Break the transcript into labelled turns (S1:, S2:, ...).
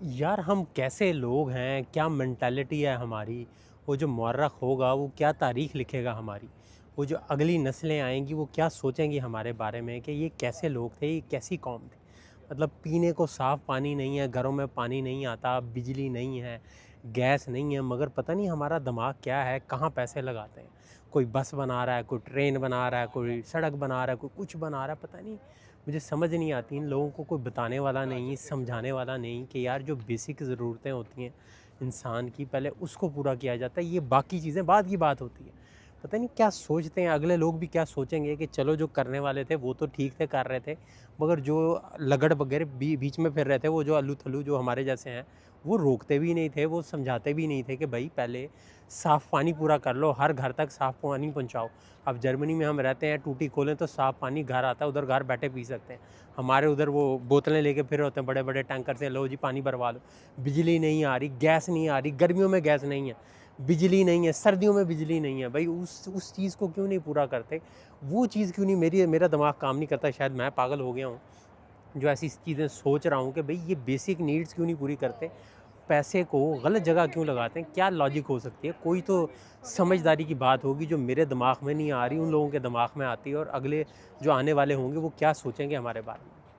S1: यार हम कैसे लोग हैं, क्या मेंटालिटी है हमारी। वो जो मौर्रख होगा वो क्या तारीख़ लिखेगा हमारी। वो जो अगली नस्लें आएंगी वो क्या सोचेंगी हमारे बारे में कि ये कैसे लोग थे, ये कैसी कौम थी। मतलब पीने को साफ़ पानी नहीं है, घरों में पानी नहीं आता, बिजली नहीं है, गैस नहीं है, मगर पता नहीं हमारा दिमाग क्या है, कहाँ पैसे लगाते हैं। कोई बस बना रहा है, कोई ट्रेन बना रहा है, कोई सड़क बना रहा है, कोई कुछ बना रहा है, पता नहीं। मुझे समझ नहीं आती, इन लोगों को कोई बताने वाला नहीं, समझाने वाला नहीं कि यार जो बेसिक ज़रूरतें होती हैं इंसान की, पहले उसको पूरा किया जाता है, ये बाकी चीज़ें बाद की बात होती है। पता नहीं क्या सोचते हैं अगले लोग, भी क्या सोचेंगे कि चलो जो करने वाले थे वो तो ठीक थे, कर रहे थे, मगर जो लगड़ वगैरह बीच में फिर रहे थे, वो जो अल्लू थल्लू जो हमारे जैसे हैं, वो रोकते भी नहीं थे, वो समझाते भी नहीं थे कि भाई पहले साफ़ पानी पूरा कर लो, हर घर तक साफ़ पानी पहुंचाओ। अब जर्मनी में हम रहते हैं, टूटी खोलें तो साफ़ पानी घर आता है, उधर घर बैठे पी सकते हैं। हमारे उधर वो बोतलें लेके फिर होते हैं बड़े बड़े टैंकर से, लो जी पानी भरवा लो। बिजली नहीं आ रही, गैस नहीं आ रही, गर्मियों में गैस नहीं है, बिजली नहीं है, सर्दियों में बिजली नहीं है। भाई उस चीज़ को क्यों नहीं पूरा करते, वो चीज़ क्यों नहीं, मेरा दिमाग काम नहीं करता, शायद मैं पागल हो गया हूँ जो ऐसी चीज़ें सोच रहा हूँ कि भाई ये बेसिक नीड्स क्यों नहीं पूरी करते, पैसे को गलत जगह क्यों लगाते हैं, क्या लॉजिक हो सकती है। कोई तो समझदारी की बात होगी जो मेरे दिमाग में नहीं आ रही, उन लोगों के दिमाग में आती है, और अगले जो आने वाले होंगे वो क्या सोचेंगे हमारे बारे में।